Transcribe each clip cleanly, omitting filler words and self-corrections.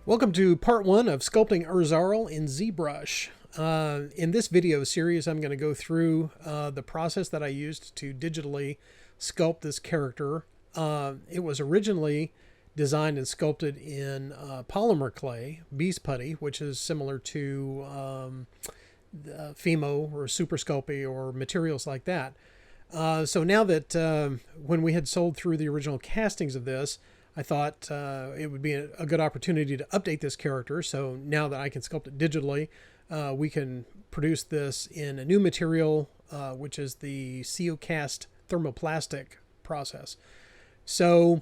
Welcome to part one of Sculpting Ur'Zarl in ZBrush. In this video series, I'm going to go through the process that I used to digitally sculpt this character. It was originally designed and sculpted in polymer clay, bees putty, which is similar to Fimo or Super Sculpey or materials like that. So now that when we had sold through the original castings of this, I thought it would be a good opportunity to update this character. So now that I can sculpt it digitally, we can produce this in a new material, which is the CO-cast thermoplastic process. So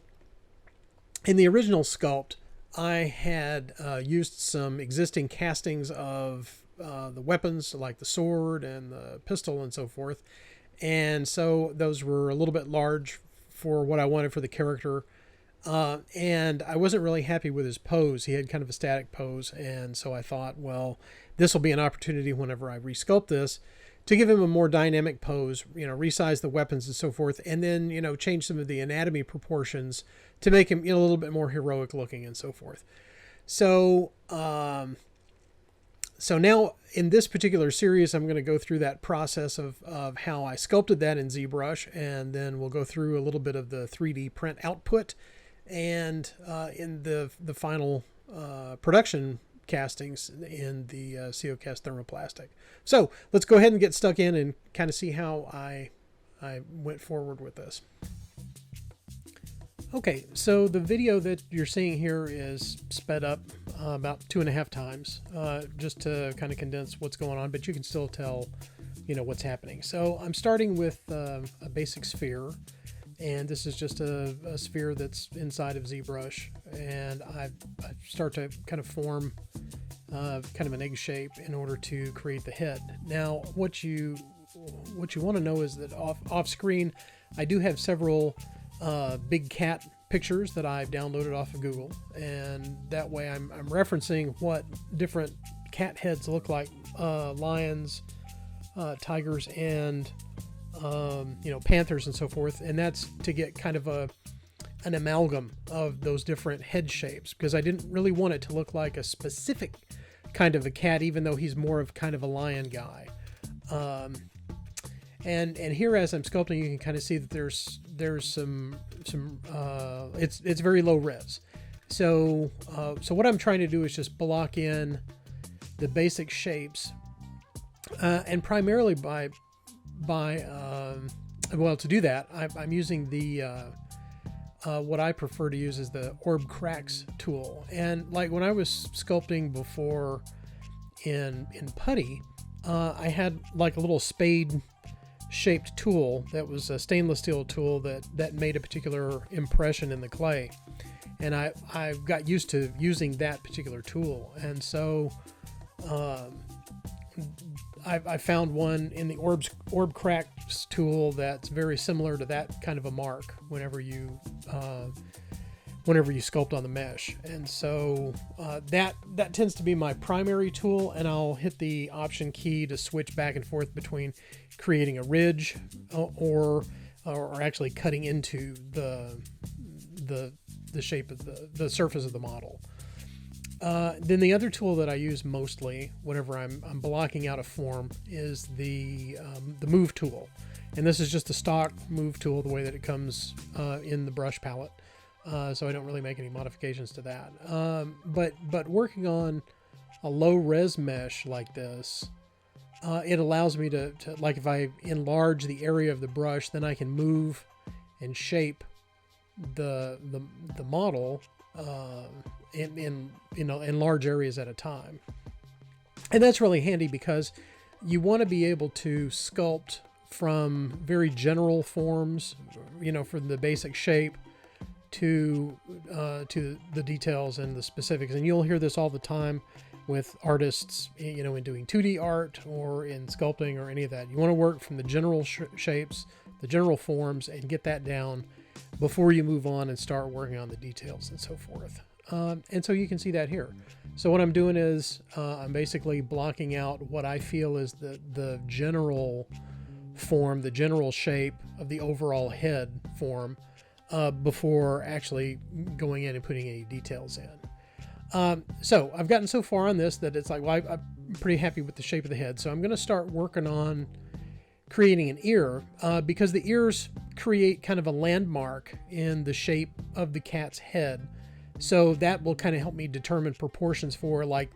in the original sculpt, I had used some existing castings of the weapons like the sword and the pistol and so forth. And so those were a little bit large for what I wanted for the character. And I wasn't really happy with his pose. He had kind of a static pose. And so I thought, well, this will be an opportunity whenever I resculpt this to give him a more dynamic pose, resize the weapons and so forth. And then, change some of the anatomy proportions to make him, a little bit more heroic looking and so forth. So, so now in this particular series, I'm going to go through that process of how I sculpted that in ZBrush. And then we'll go through a little bit of the 3D print output. And in the final production castings in the CO-cast thermoplastic. So let's go ahead and get stuck in and kind of see how I went forward with this. Okay, so the video that you're seeing here is sped up about 2.5 times just to kind of condense what's going on, but you can still tell, what's happening. So I'm starting with a basic sphere. And this is just a sphere that's inside of ZBrush. And I start to kind of form kind of an egg shape in order to create the head. Now, what you want to know is that off screen, I do have several big cat pictures that I've downloaded off of Google. And that way I'm referencing what different cat heads look like, lions, tigers, and panthers and so forth. And that's to get kind of an amalgam of those different head shapes, because I didn't really want it to look like a specific kind of a cat, even though he's more of kind of a lion guy. And here, as I'm sculpting, you can kind of see that there's some it's very low res. So what I'm trying to do is just block in the basic shapes, and primarily to do that, I'm using the what I prefer to use is the orb cracks tool. And like when I was sculpting before in putty, I had like a little spade shaped tool that was a stainless steel tool that made a particular impression in the clay, and I got used to using that particular tool. And so I found one in the orb cracks tool that's very similar to that kind of a mark whenever you sculpt on the mesh. And so that tends to be my primary tool, and I'll hit the option key to switch back and forth between creating a ridge or actually cutting into the shape of the surface of the model. Then the other tool that I use mostly whenever I'm blocking out a form is the move tool. And this is just a stock move tool, the way that it comes in the brush palette. So I don't really make any modifications to that. But working on a low res mesh like this, it allows me to, like, if I enlarge the area of the brush, then I can move and shape the model in large areas at a time. And that's really handy because you want to be able to sculpt from very general forms, from the basic shape to the details and the specifics. And you'll hear this all the time with artists, in doing 2D art or in sculpting or any of that. You want to work from the general shapes, the general forms, and get that down before you move on and start working on the details and so forth. And so you can see that here. So what I'm doing is I'm basically blocking out what I feel is the general form, the general shape of the overall head form before actually going in and putting any details in. So I've gotten so far on this that it's like, well, I'm pretty happy with the shape of the head. So I'm going to start working on creating an ear, because the ears create kind of a landmark in the shape of the cat's head. So that will kind of help me determine proportions for like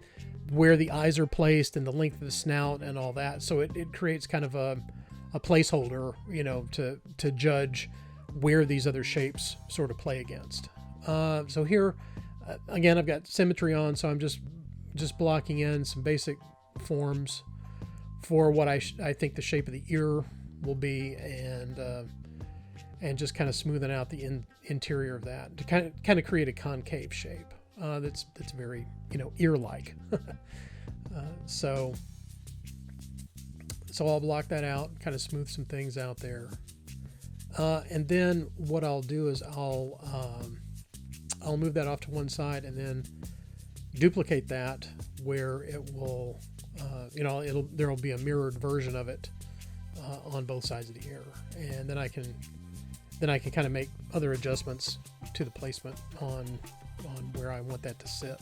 where the eyes are placed and the length of the snout and all that. So it creates kind of a placeholder, you know, to judge where these other shapes sort of play against. So here, again, I've got symmetry on, so I'm just blocking in some basic forms for what I think the shape of the ear will be, and just kind of smoothing out the interior of that to kind of create a concave shape that's very, you know, ear-like. So I'll block that out, kind of smooth some things out there, and then what I'll do is I'll move that off to one side and then duplicate that where it will, you know, there'll be a mirrored version of it on both sides of the ear, and then I can kind of make other adjustments to the placement on where I want that to sit.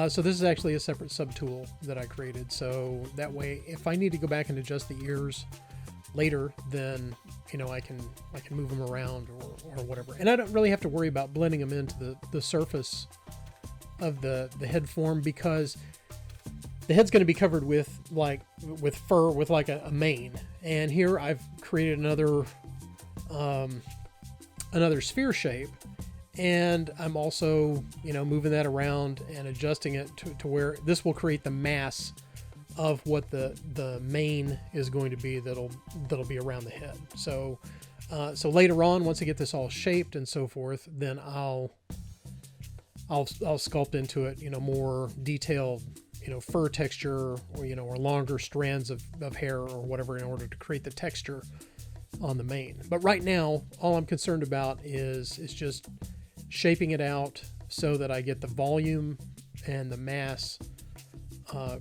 So this is actually a separate subtool that I created, so that way if I need to go back and adjust the ears later, then, you know, I can move them around or whatever, and I don't really have to worry about blending them into the surface of the head form, because the head's going to be covered with fur, with like a mane. And here I've created another sphere shape, and I'm also, you know, moving that around and adjusting it to where this will create the mass of what the mane is going to be that'll be around the head. So later on, once I get this all shaped and so forth, then I'll sculpt into it, you know, more detailed, you know, fur texture, or, you know, or longer strands of hair or whatever, in order to create the texture on the mane. But right now, all I'm concerned about is just shaping it out so that I get the volume and the mass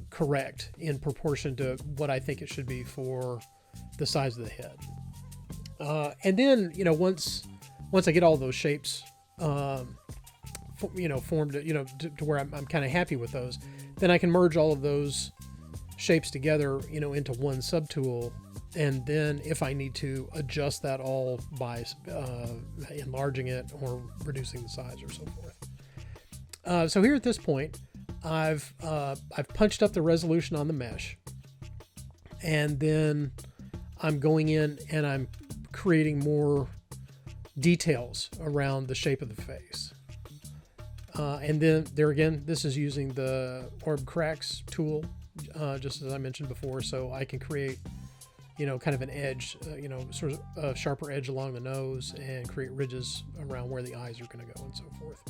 correct in proportion to what I think it should be for the size of the head. And then, you know, once I get all those shapes, you know, formed, you know, to where I'm kind of happy with those, then I can merge all of those shapes together, you know, into one subtool. And then if I need to adjust that all by enlarging it or reducing the size or so forth. So here at this point, I've punched up the resolution on the mesh, and then I'm going in and I'm creating more details around the shape of the face. And then there again, this is using the Orb Cracks tool, just as I mentioned before, so I can create, you know, kind of an edge, you know, sort of a sharper edge along the nose, and create ridges around where the eyes are going to go and so forth.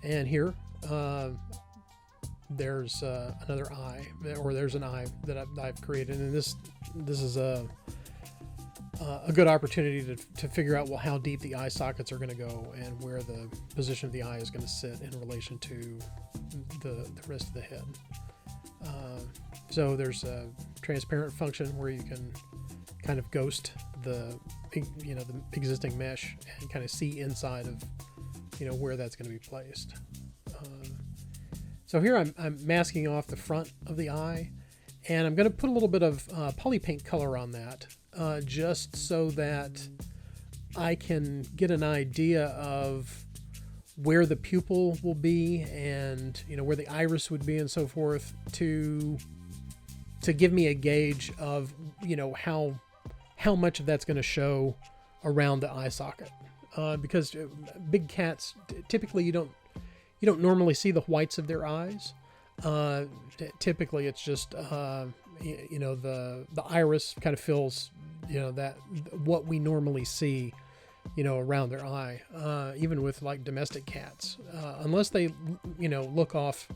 And here, there's another eye, or there's an eye that I've created, and this is a good opportunity to figure out, well, how deep the eye sockets are going to go and where the position of the eye is going to sit in relation to the rest of the head. So there's a transparent function where you can kind of ghost the existing mesh and kind of see inside of, you know, where that's going to be placed. So here I'm masking off the front of the eye, and I'm going to put a little bit of poly paint color on that, just so that I can get an idea of where the pupil will be, and, you know, where the iris would be and so forth, to give me a gauge of, you know, how much of that's going to show around the eye socket. Because big cats, typically you don't normally see the whites of their eyes. Typically it's just, you know, the iris kind of fills, you know, that what we normally see, you know, around their eye. Even with like domestic cats, unless they, you know, look off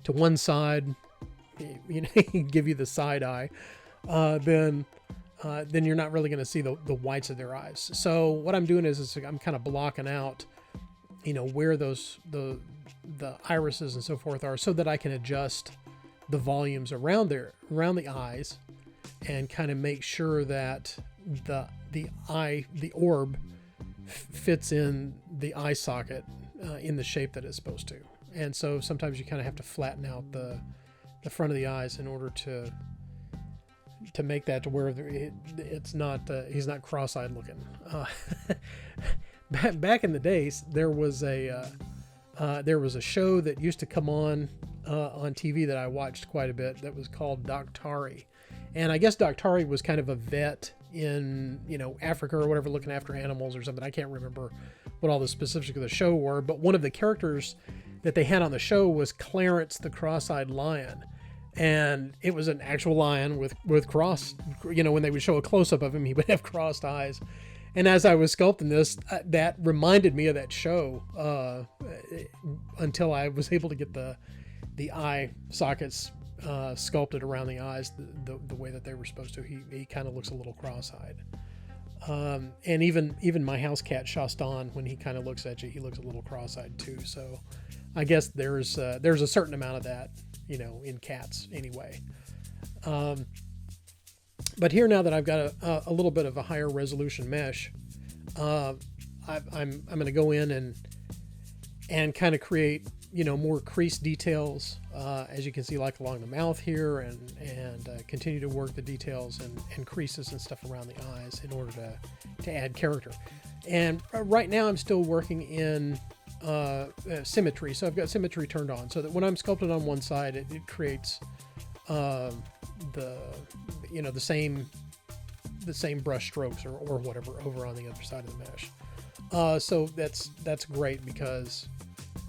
to one side, you know, give you the side eye, then you're not really going to see the whites of their eyes. So what I'm doing is I'm kind of blocking out, you know, where the irises and so forth are, so that I can adjust the volumes around the eyes, and kind of make sure that the orb fits in the eye socket in the shape that it's supposed to. And so sometimes you kind of have to flatten out the front of the eyes in order to make that to where it's not he's not cross-eyed looking. Back in the days, there was a show that used to come on TV that I watched quite a bit that was called Doctari. And I guess Doctari was kind of a vet in, Africa or whatever, looking after animals or something. I can't remember what all the specifics of the show were, but one of the characters that they had on the show was Clarence the cross-eyed lion. And it was an actual lion with cross, when they would show a close-up of him, he would have crossed eyes. And as I was sculpting this, that reminded me of that show until I was able to get the eye sockets sculpted around the eyes the way that they were supposed to. He kind of looks a little cross-eyed. And even my house cat Shastan, when he kind of looks at you, he looks a little cross-eyed too. So I guess there's a certain amount of that, in cats anyway. But here, now that I've got a little bit of a higher resolution mesh, I'm going to go in and kind of create, more crease details, as you can see, like along the mouth here, and continue to work the details and creases and stuff around the eyes in order to add character. And right now I'm still working in symmetry. So I've got symmetry turned on so that when I'm sculpting on one side, it creates the same brush strokes or whatever over on the other side of the mesh. So that's great because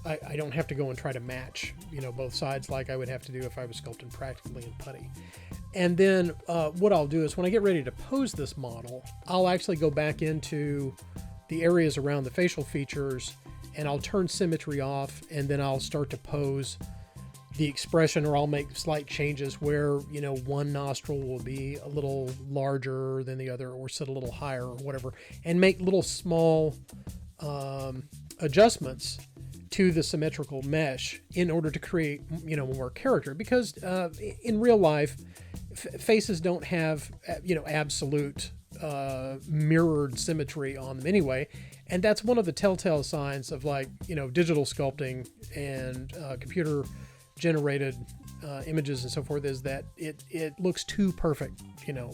I don't have to go and try to match, both sides like I would have to do if I was sculpting practically in putty. And then what I'll do is when I get ready to pose this model, I'll actually go back into the areas around the facial features and I'll turn symmetry off, and then I'll start to pose the expression, or I'll make slight changes where, one nostril will be a little larger than the other or sit a little higher or whatever, and make little small adjustments to the symmetrical mesh in order to create, more character. Because in real life, faces don't have, absolute mirrored symmetry on them anyway. And that's one of the telltale signs of digital sculpting and computer generated images and so forth, is that it looks too perfect,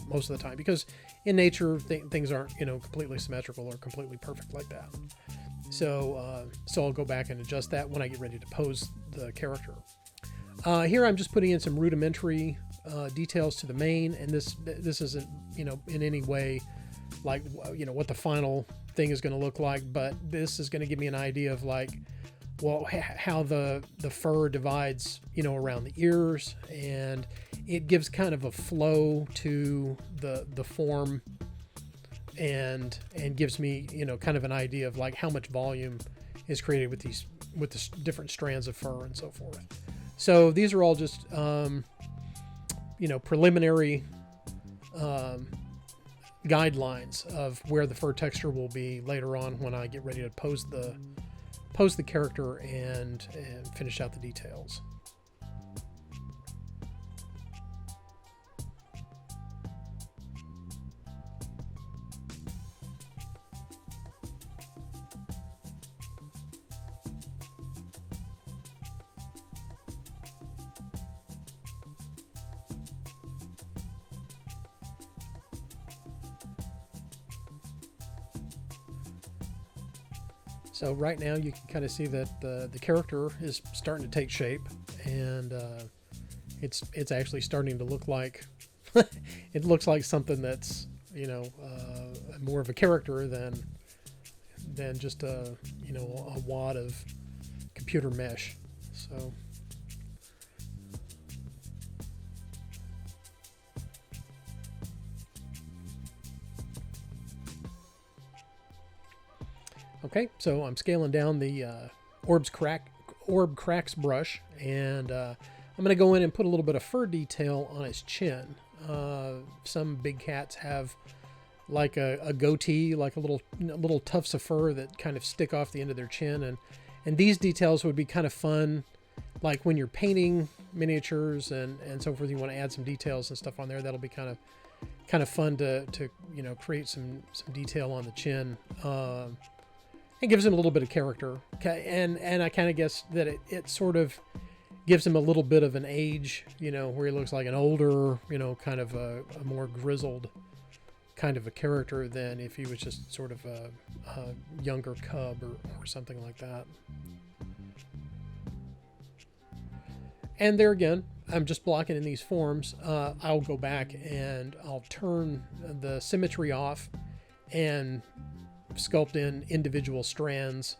most of the time, because in nature things aren't, completely symmetrical or completely perfect like that. So I'll go back and adjust that when I get ready to pose the character. Here I'm just putting in some rudimentary details to the mane, and this isn't, in any way like, what the final thing is going to look like, but this is going to give me an idea of how the fur divides, around the ears, and it gives kind of a flow to the form, and gives me, kind of an idea of how much volume is created with the different strands of fur and so forth. So these are all just, preliminary guidelines of where the fur texture will be later on when I get ready to pose the character and finish out the details. So right now you can kind of see that the character is starting to take shape, and it's actually starting to look like it looks like something that's more of a character than just a wad of computer mesh. So okay, so I'm scaling down the Orb Cracks brush, and I'm going to go in and put a little bit of fur detail on his chin. Some big cats have like a goatee, like a little tufts of fur that kind of stick off the end of their chin, and these details would be kind of fun, like when you're painting miniatures and so forth. You want to add some details and stuff on there. That'll be kind kind of fun to create some detail on the chin. It gives him a little bit of character. Okay, and I kind of guess that it sort of gives him a little bit of an age, where he looks like an older, kind of a more grizzled kind of a character than if he was just sort of a younger cub or something like that. And there again, I'm just blocking in these forms. I'll go back and I'll turn the symmetry off and sculpt in individual strands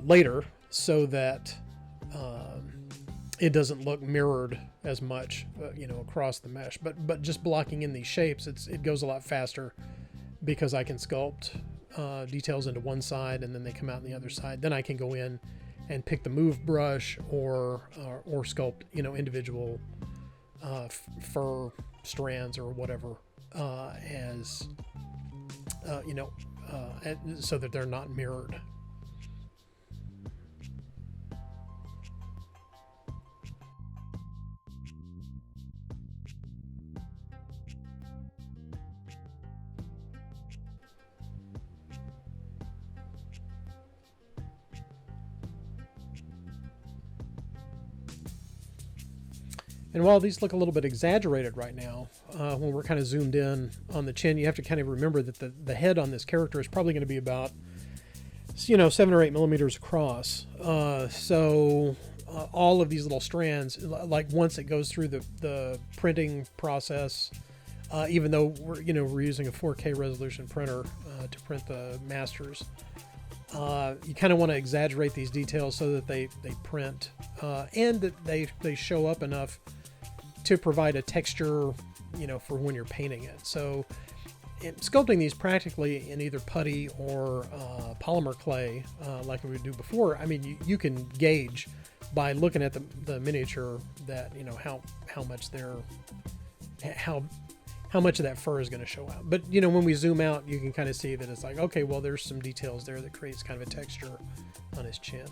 later, so that it doesn't look mirrored as much, across the mesh. But just blocking in these shapes, it goes a lot faster because I can sculpt details into one side and then they come out on the other side. Then I can go in and pick the move brush or sculpt, individual fur strands or whatever so that they're not mirrored. And while these look a little bit exaggerated right now, when we're kind of zoomed in on the chin, you have to kind of remember that the head on this character is probably going to be about, 7 or 8 millimeters across. So all of these little strands, like once it goes through the printing process, even though we're using a 4K resolution printer to print the masters, you kind of want to exaggerate these details so that they print and that they show up enough to provide a texture, for when you're painting it. So sculpting these practically in either putty or polymer clay, like we would do before, I mean, you can gauge by looking at the miniature that, how much how much of that fur is going to show out. But, when we zoom out, you can kind of see that it's like, okay, well, there's some details there that creates kind of a texture on his chin.